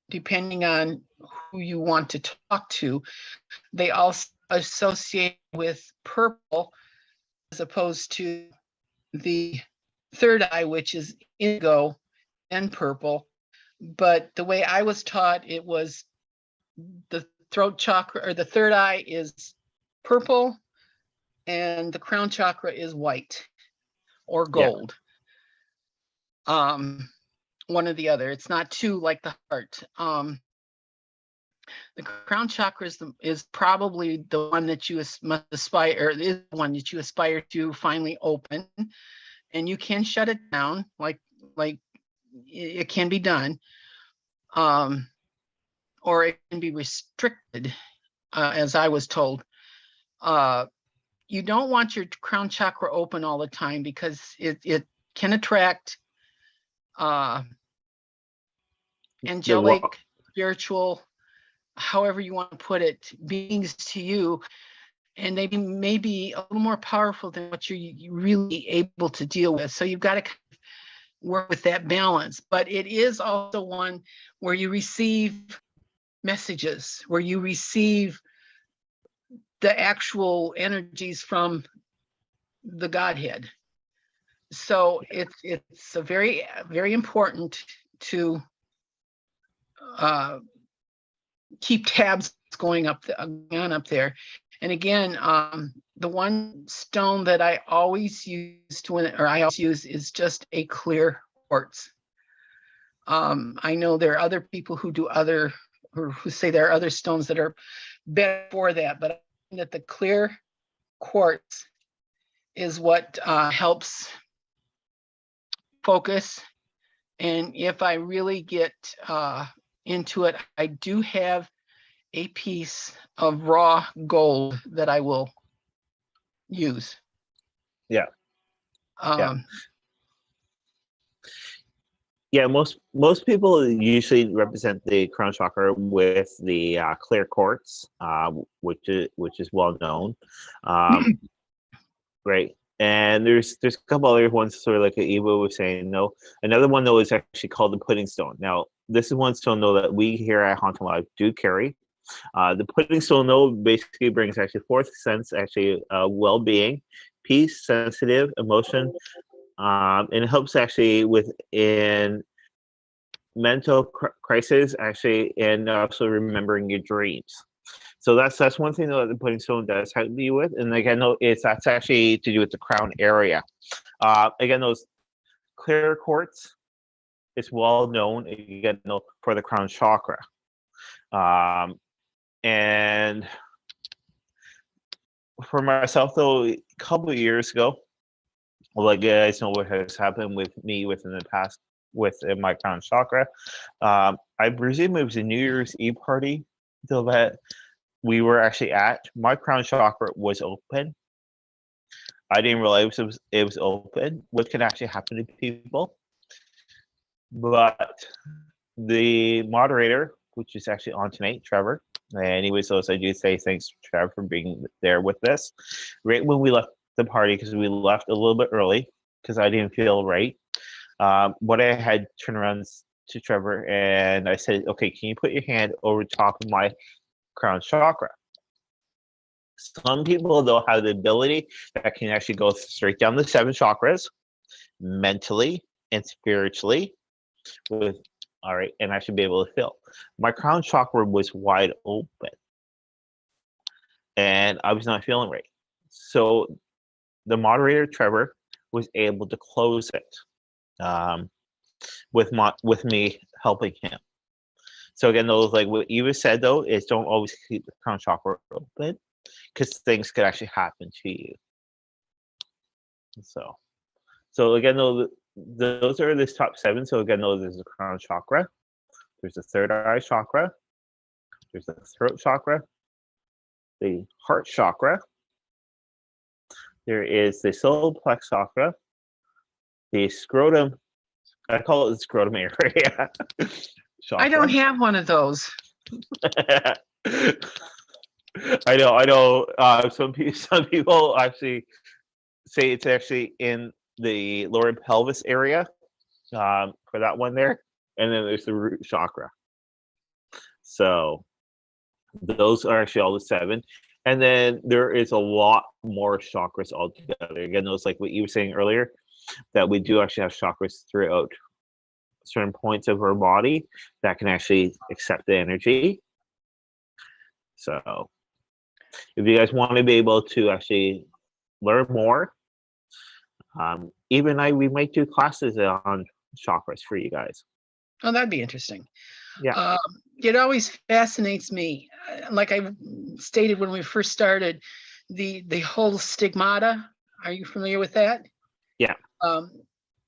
Speaker 5: Depending on who you want to talk to. They also associated with purple as opposed to the third eye, which is indigo and purple. But the way I was taught, it was the throat chakra, or the third eye is purple and the crown chakra is white or gold. One or the other. It's not two like the heart. The crown chakra is probably the one that you must aspire, or is the one that you aspire to finally open, and you can shut it down, like it can be done, or it can be restricted, as I was told. You don't want your crown chakra open all the time because it can attract angelic, spiritual, however you want to put it, beings to you, and they may be a little more powerful than what you're really able to deal with. So you've got to kind of work with that balance. But it is also one where you receive messages, where you receive the actual energies from the Godhead. So it's a very, very important to keep tabs going up there. And again, the one stone that I always use is just a clear quartz. I know there are other people who do who say there are other stones that are better for that, but I think that the clear quartz is what helps focus. And if I really get into it, I do have a piece of raw gold that I will use.
Speaker 4: Yeah. Most people usually represent the crown chakra with the clear quartz, which is well known, right? And there's a couple other ones, sort of like Eva was saying. No, another one though is actually called the pudding stone. Now, this is one stone though that we here at Haunted Live do carry. The pudding stone though basically brings actually fourth sense, actually well-being, peace, sensitive, emotion, and it helps actually within mental crisis, actually, and also remembering your dreams. So that's one thing that the pudding stone does help you with. And again, that's actually to do with the crown area. Again, those clear quartz is well known, again, for the crown chakra. And for myself, though, a couple of years ago, like you guys know what has happened with me within the past within my crown chakra. I presume it was a New Year's Eve party that we were actually at. My crown chakra was open. I didn't realize it was open. What can actually happen to people? But the moderator, which is actually on tonight, Trevor, and anyways, so I do say thanks, Trevor, for being there with us. Right when we left the party, because we left a little bit early, because I didn't feel right. What I had turned around to Trevor and I said, okay, can you put your hand over top of my crown chakra? Some people though have the ability that can actually go straight down the 7 chakras mentally and spiritually with, all right, and I should be able to feel. My crown chakra was wide open and I was not feeling right. So the moderator, Trevor, was able to close it with me helping him. So again, those, like what Eva said though, is don't always keep the crown chakra open because things could actually happen to you. So again, those are the top 7. So again, there's the crown chakra, there's the third eye chakra, there's the throat chakra, the heart chakra, there is the solar plex chakra, the scrotum, I call it the scrotum area.
Speaker 5: I don't have one of those.
Speaker 4: I know. Some people actually say it's actually in the lower pelvis area for that one there, and then there's the root chakra. So those are actually all the 7. And then there is a lot more chakras altogether. Again, those like what you were saying earlier, that we do actually have chakras throughout certain points of our body that can actually accept the energy. So if you guys want to be able to actually learn more, even we might do classes on chakras for you guys.
Speaker 5: Oh, that'd be interesting.
Speaker 4: Yeah.
Speaker 5: It always fascinates me. Like I stated when we first started, the whole stigmata. Are you familiar with that?
Speaker 4: Yeah.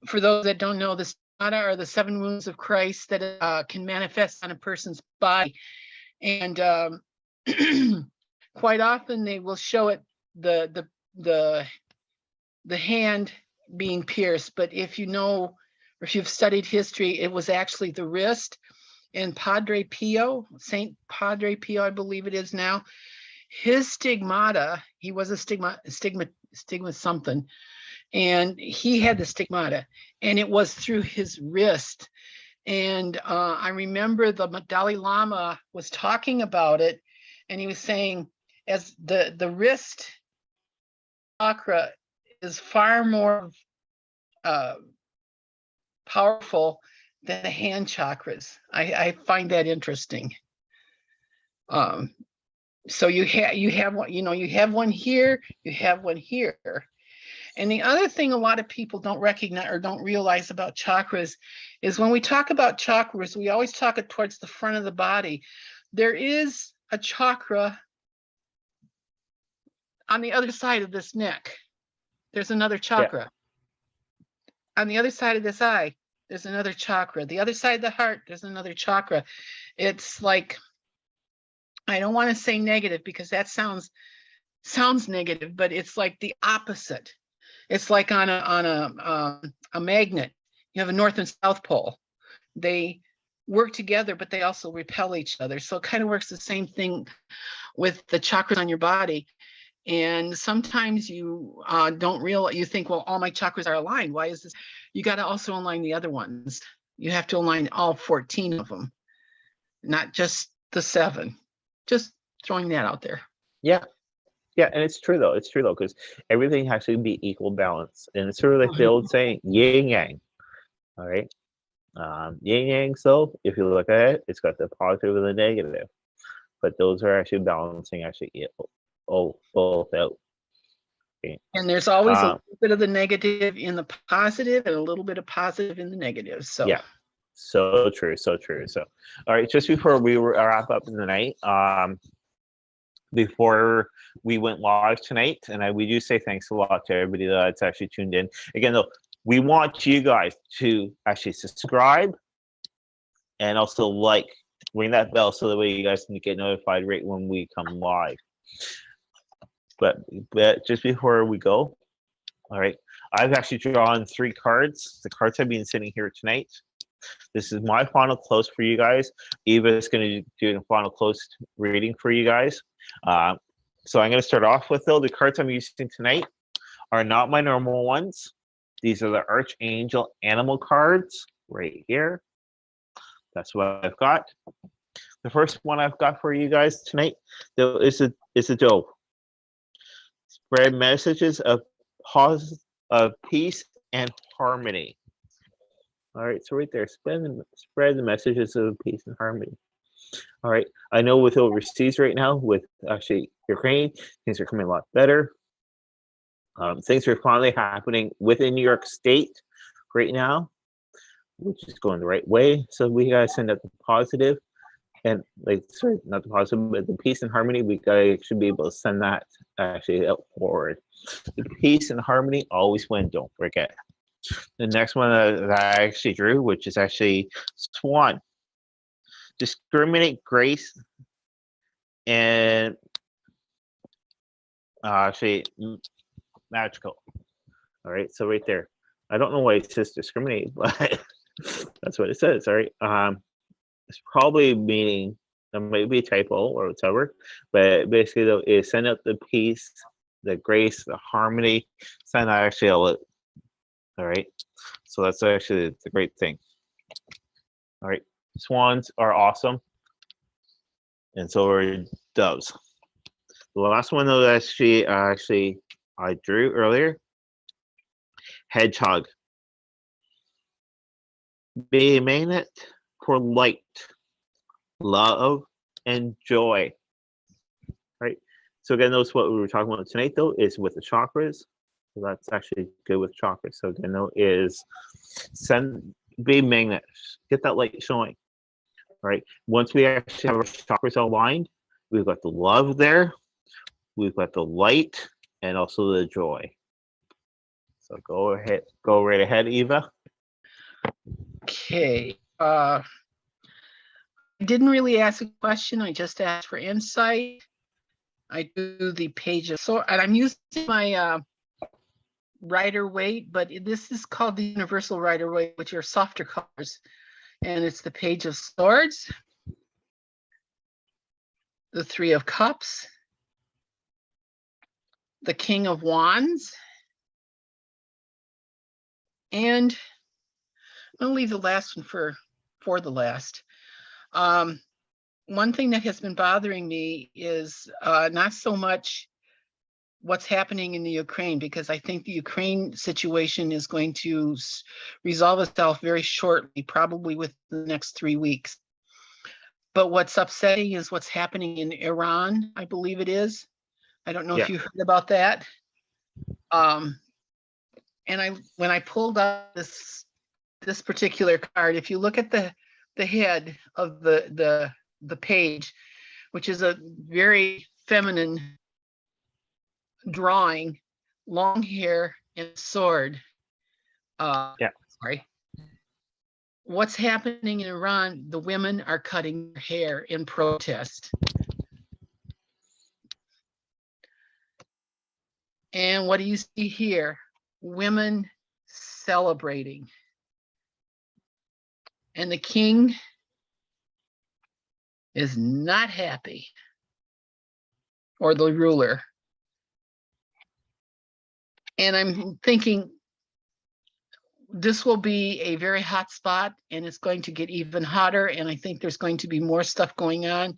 Speaker 5: For those that don't know, the stigmata are the 7 wounds of Christ that can manifest on a person's body, and quite often they will show it the hand being pierced. But if you know, or if you've studied history, it was actually the wrist. And Padre Pio, Saint Padre Pio, I believe it is now, his stigmata, he was a stigma something, and he had the stigmata, and it was through his wrist. And I remember the Dalai Lama was talking about it, and he was saying, as the wrist chakra is far more powerful than the hand chakras. I find that interesting. So you have one, you have one here, you have one here. And the other thing a lot of people don't recognize or don't realize about chakras is when we talk about chakras, we always talk it towards the front of the body. There is a chakra on the other side of this neck. There's another chakra. Yeah. On the other side of this eye, there's another chakra. The other side of the heart, there's another chakra. It's like, I don't want to say negative because that sounds negative, but it's like the opposite. It's like on a magnet. You have a north and south pole. They work together, but they also repel each other. So it kind of works the same thing with the chakras on your body. And sometimes you don't realize, you think, well, all my chakras are aligned. Why is this? You got to also align the other ones. You have to align all 14 of them, not just the 7. Just throwing that out there.
Speaker 4: Yeah. Yeah, and it's true though. It's true though, because everything has to be equal balance. And it's sort of like the old saying, yin yang. All right. Yin yang, so if you look at it, it's got the positive and the negative. But those are actually balancing both out. Okay.
Speaker 5: And there's always a little bit of the negative in the positive and a little bit of positive in the negative. So
Speaker 4: yeah, so true, so true. So all right, just before we wrap up in the night, before we went live tonight, and we do say thanks a lot to everybody that's actually tuned in. Again, though, we want you guys to actually subscribe and also ring that bell so that way you guys can get notified right when we come live. But just before we go, all right, I've actually drawn 3 cards. The cards have been sitting here tonight. This is my final close for you guys. Eva is going to do a final close reading for you guys. So I'm going to start off with, though, the cards I'm using tonight are not my normal ones. These are the Archangel Animal cards right here. That's what I've got. The first one I've got for you guys tonight is a dove. Spread messages of peace and harmony. All right, so right there, spread the messages of peace and harmony. All right, I know with overseas right now, with actually Ukraine, things are coming a lot better. Things are finally happening within New York State right now, which is going the right way. So we gotta send out the positive, and not the positive, but the peace and harmony. We should be able to send that actually out forward. The peace and harmony always win. Don't forget. The next one that I actually drew, which is actually Swan. Discriminate grace and actually magical. All right, so right there. I don't know why it says discriminate, but that's what it says. All right. It's probably meaning there might be a typo or whatever, but basically though is send out the peace, the grace, the harmony, send out actually all right. So that's actually the great thing. All right. Swans are awesome, and so are doves. The last one though that actually I drew earlier, hedgehog. Be a magnet for light, love, and joy. Right. So again, notice what we were talking about tonight though is with the chakras. So that's actually good with chakras. So again, though is be magnets, get that light showing. Right. Once we actually have our chakras aligned, we've got the love there, we've got the light, and also the joy. So go right ahead, Eva.
Speaker 5: Okay. I didn't really ask a question. I just asked for insight. I do the page of sword, and I'm using my Rider Waite, but this is called the Universal Rider Waite, which are softer colors. And it's the Page of Swords, the Three of Cups, the King of Wands, and I'll leave the last one for the last. One thing that has been bothering me is not so much what's happening in the Ukraine, because I think the Ukraine situation is going to resolve itself very shortly, probably within the next 3 weeks. But what's upsetting is what's happening in Iran, I believe it is. I don't know if you heard about that. And when I pulled out this particular card, if you look at the head of the page, which is a very feminine drawing, long hair and sword. Sorry. What's happening in Iran? The women are cutting their hair in protest. And what do you see here? Women celebrating. And the king is not happy, or the ruler. And I'm thinking this will be a very hot spot, and it's going to get even hotter. And I think there's going to be more stuff going on,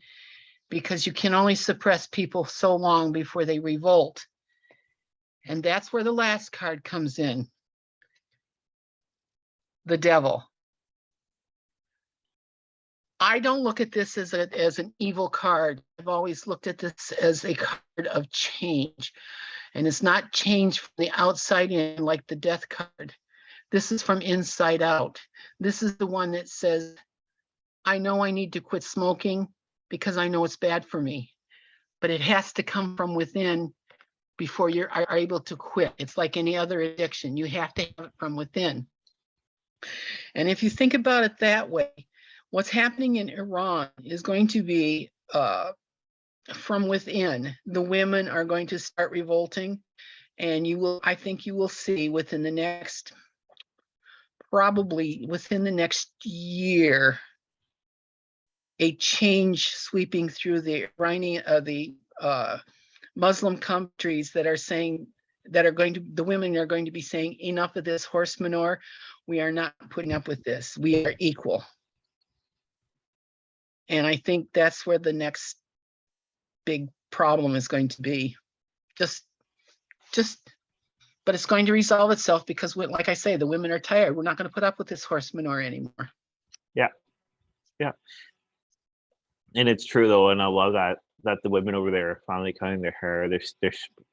Speaker 5: because you can only suppress people so long before they revolt. And that's where the last card comes in. The Devil. I don't look at this as an evil card. I've always looked at this as a card of change. And it's not change from the outside in like the Death card. This is from inside out. This is the one that says, I know I need to quit smoking because I know it's bad for me. But it has to come from within before you are able to quit. It's like any other addiction. You have to have it from within. And if you think about it that way, what's happening in Iran is going to be from within. The women are going to start revolting, and I think you will see within the next, probably within the next year, a change sweeping through the Muslim countries that are saying, the women are going to be saying, enough of this horse manure. We are not putting up with this. We are equal. And I think that's where the next big problem is going to be. But it's going to resolve itself, because like I say, the women are tired. We're not going to put up with this horse manure anymore.
Speaker 4: Yeah. And it's true though, and I love that the women over there are finally cutting their hair. They're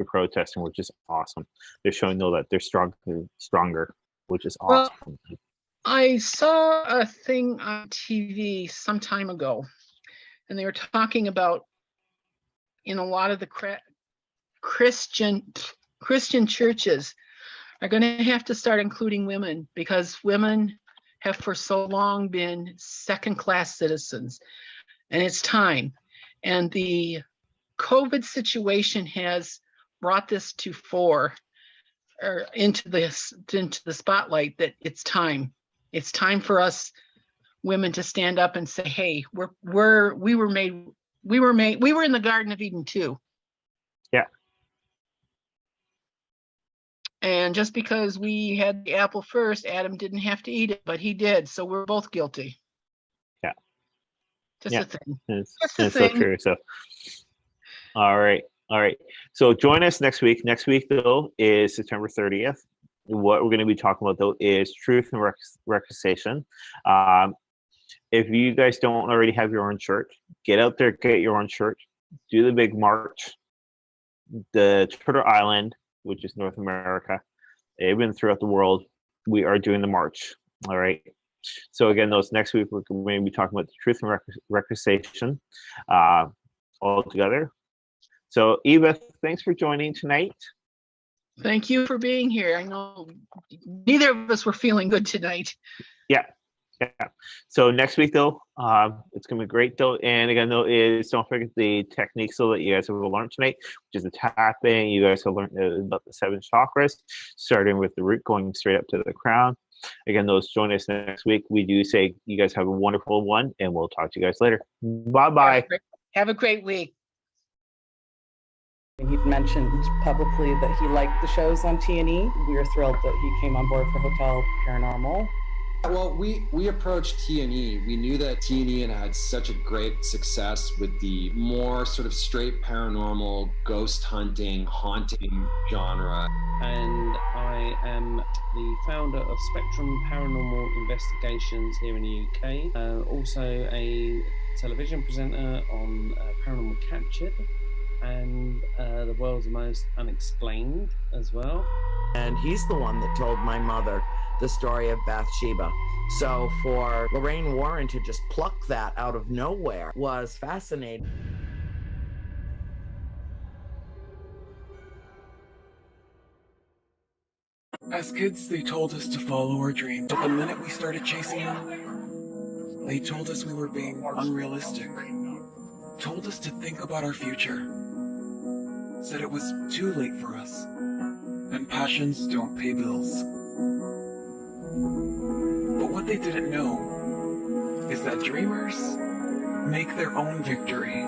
Speaker 4: protesting, which is awesome. They're showing though that they're stronger, which is awesome. Well,
Speaker 5: I saw a thing on TV some time ago, and they were talking about, in a lot of the Christian churches are going to have to start including women, because women have for so long been second-class citizens, and it's time. And the COVID situation has brought this to into the spotlight, that it's time. It's time for us women to stand up and say, hey, we were in the Garden of Eden too.
Speaker 4: Yeah.
Speaker 5: And just because we had the apple first, Adam didn't have to eat it, but he did. So we're both guilty.
Speaker 4: Yeah.
Speaker 5: Just a thing.
Speaker 4: It's so true. So, all right. All right. So join us next week. Next week, though, is September 30th. What we're going to be talking about, though, is truth and reconciliation. If you guys don't already have your own shirt, get out there, get your own shirt, do the big march. The Twitter Island, which is North America, even throughout the world, we are doing the march. All right. So again, those next week, we're going to be talking about the truth and reconciliation all together. So Eva, thanks for joining tonight.
Speaker 5: Thank you for being here. I know neither of us were feeling good tonight.
Speaker 4: Yeah. So next week, though, it's going to be great, though. And again, though, don't forget the techniques that you guys have learned tonight, which is the tapping. You guys have learned about the 7 chakras, starting with the root, going straight up to the crown. Again, those join us next week. We do say you guys have a wonderful one, and we'll talk to you guys later. Bye-bye.
Speaker 5: Have a great week.
Speaker 6: He mentioned publicly that he liked the shows on T&E. We were thrilled that he came on board for Hotel Paranormal.
Speaker 7: Well, we approached T&E. We knew that T&E had such a great success with the more sort of straight paranormal, ghost hunting, haunting genre.
Speaker 8: And I am the founder of Spectrum Paranormal Investigations here in the UK. Also a television presenter on Paranormal Captured and The World's Most Unexplained as well.
Speaker 9: And he's the one that told my mother the story of Bathsheba. So for Lorraine Warren to just pluck that out of nowhere was fascinating.
Speaker 10: As kids, they told us to follow our dreams, but the minute we started chasing them, they told us we were being unrealistic, told us to think about our future, said it was too late for us, and passions don't pay bills. But what they didn't know is that dreamers make their own victory.